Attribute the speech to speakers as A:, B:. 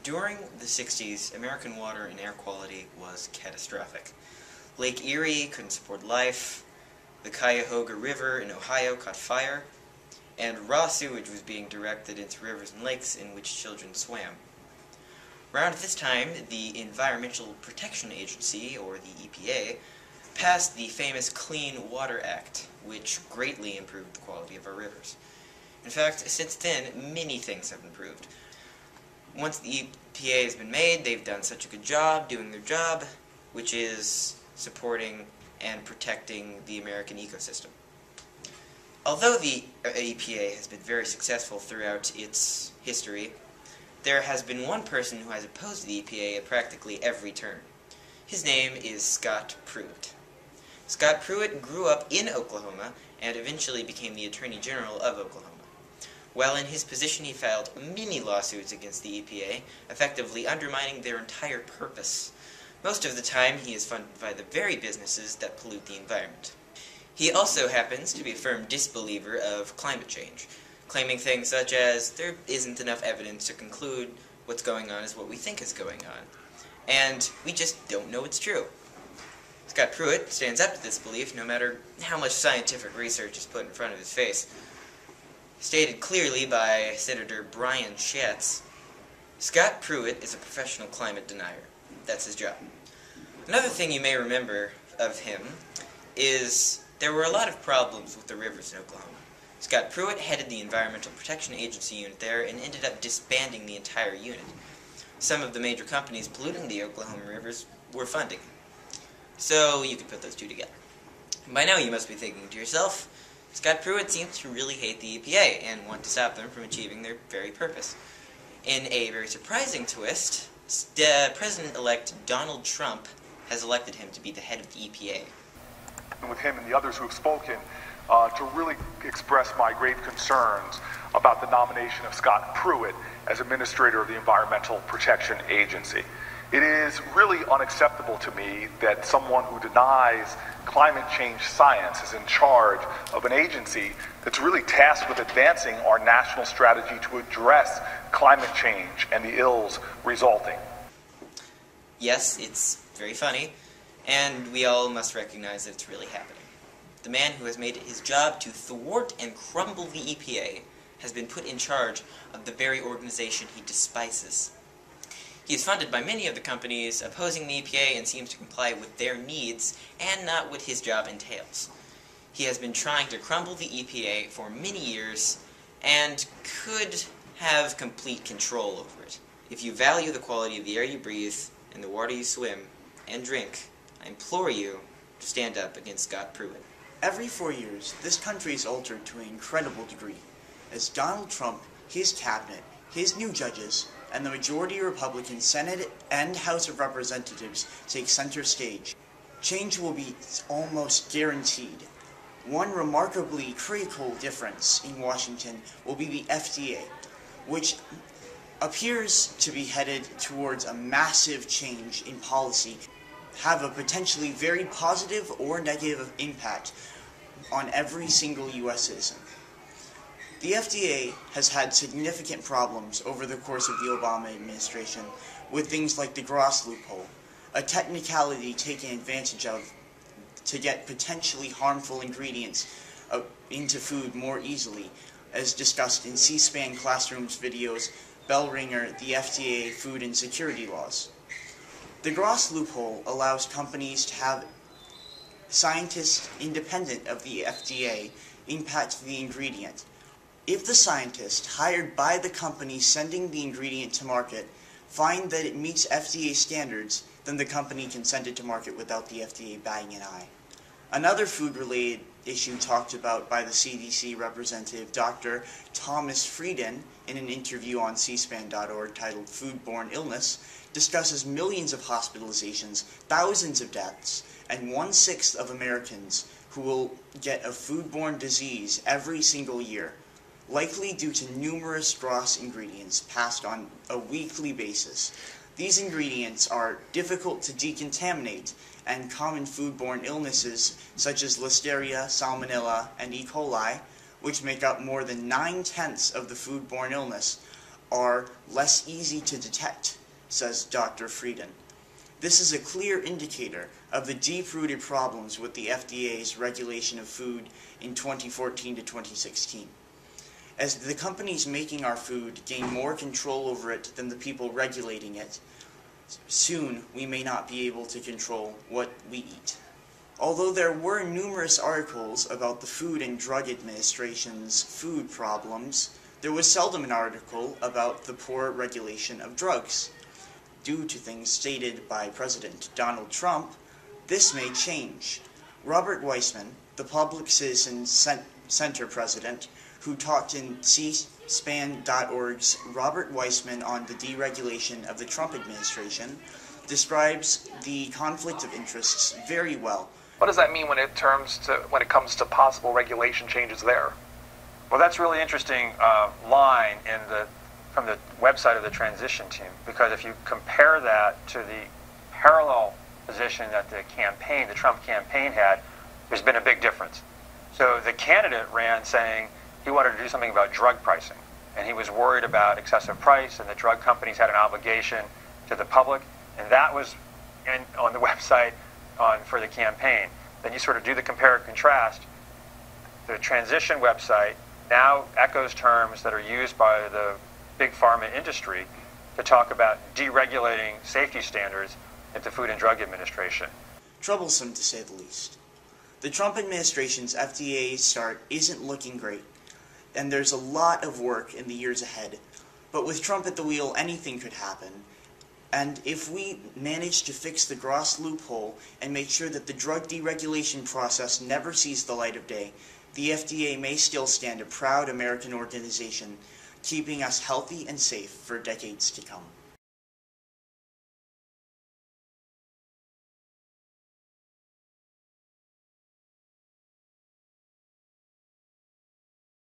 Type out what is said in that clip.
A: During the 60s, American water and air quality was catastrophic. Lake Erie couldn't support life, the Cuyahoga River in Ohio caught fire, and raw sewage was being directed into rivers and lakes in which children swam. Around this time, the Environmental Protection Agency, or the EPA, passed the famous Clean Water Act, which greatly improved the quality of our rivers. In fact, since then, many things have improved. Once the EPA has been made, they've done such a good job doing their job, which is supporting and protecting the American ecosystem. Although the EPA has been very successful throughout its history, there has been one person who has opposed the EPA at practically every turn. His name is Scott Pruitt. Scott Pruitt grew up in Oklahoma and eventually became the Attorney General of Oklahoma. While in his position, he filed many lawsuits against the EPA, effectively undermining their entire purpose. Most of the time, he is funded by the very businesses that pollute the environment. He also happens to be a firm disbeliever of climate change, claiming things such as there isn't enough evidence to conclude what's going on is what we think is going on, and we just don't know it's true. Scott Pruitt stands up to this belief no matter how much scientific research is put in front of his face. Stated clearly by Senator Brian Schatz, Scott Pruitt is a professional climate denier. That's his job. Another thing you may remember of him is there were a lot of problems with the rivers in Oklahoma. Scott Pruitt headed the Environmental Protection Agency unit there and ended up disbanding the entire unit. Some of the major companies polluting the Oklahoma rivers were funding him. So you could put those two together. By now you must be thinking to yourself, Scott Pruitt seems to really hate the EPA and want to stop them from achieving their very purpose. In a very surprising twist, President-elect Donald Trump has elected him to be the head of the EPA.
B: With him and the others who have spoken, to really express my grave concerns about the nomination of Scott Pruitt as Administrator of the Environmental Protection Agency. It is really unacceptable to me that someone who denies climate change science is in charge of an agency that's really tasked with advancing our national strategy to address climate change and the ills resulting.
A: Yes, it's very funny, and we all must recognize that it's really happening. The man who has made it his job to thwart and crumble the EPA has been put in charge of the very organization he despises. He is funded by many of the companies opposing the EPA and seems to comply with their needs and not what his job entails. He has been trying to crumble the EPA for many years and could have complete control over it. If you value the quality of the air you breathe and the water you swim and drink, I implore you to stand up against Scott Pruitt.
C: Every 4 years, this country is altered to an incredible degree, as Donald Trump, his cabinet, his new judges, and the majority Republican Senate and House of Representatives take center stage. Change will be almost guaranteed. One remarkably critical difference in Washington will be the FDA, which appears to be headed towards a massive change in policy, have a potentially very positive or negative impact on every single U.S. citizen. The FDA has had significant problems over the course of the Obama administration with things like the Gross loophole, a technicality taken advantage of to get potentially harmful ingredients into food more easily, as discussed in C-SPAN Classroom's videos, Bell Ringer, the FDA food and security laws. The Gross loophole allows companies to have scientists independent of the FDA impact the ingredient. If the scientist hired by the company sending the ingredient to market find that it meets FDA standards, then the company can send it to market without the FDA batting an eye. Another food-related issue talked about by the CDC representative, Dr. Thomas Frieden, in an interview on cspan.org titled Foodborne Illness, discusses millions of hospitalizations, thousands of deaths, and 1/6 of Americans who will get a foodborne disease every single year, likely due to numerous Gross ingredients passed on a weekly basis. These ingredients are difficult to decontaminate, and common foodborne illnesses such as Listeria, Salmonella, and E. coli, which make up more than 9/10 of the foodborne illness, are less easy to detect, says Dr. Frieden. This is a clear indicator of the deep-rooted problems with the FDA's regulation of food in 2014 to 2016. As the companies making our food gain more control over it than the people regulating it, soon we may not be able to control what we eat. Although there were numerous articles about the Food and Drug Administration's food problems, there was seldom an article about the poor regulation of drugs. Due to things stated by President Donald Trump, this may change. Robert Weissman, the Public Citizens Center president, who talked in cspan.org's Robert Weissman on the deregulation of the Trump administration, describes the conflict of interests very well.
B: What does that mean when it comes to possible regulation changes there?
D: Well, that's a really interesting line from the website of the transition team, because if you compare that to the parallel position that the Trump campaign had, there's been a big difference. So the candidate ran saying he wanted to do something about drug pricing, and he was worried about excessive price, and the drug companies had an obligation to the public, and that was on the website for the campaign. Then you sort of do the compare and contrast. The transition website now echoes terms that are used by the big pharma industry to talk about deregulating safety standards at the Food and Drug Administration.
C: Troublesome, to say the least. The Trump administration's FDA start isn't looking great, and there's a lot of work in the years ahead. But with Trump at the wheel, anything could happen. And if we manage to fix the gross loophole and make sure that the drug deregulation process never sees the light of day, the FDA may still stand a proud American organization, keeping us healthy and safe for decades to come.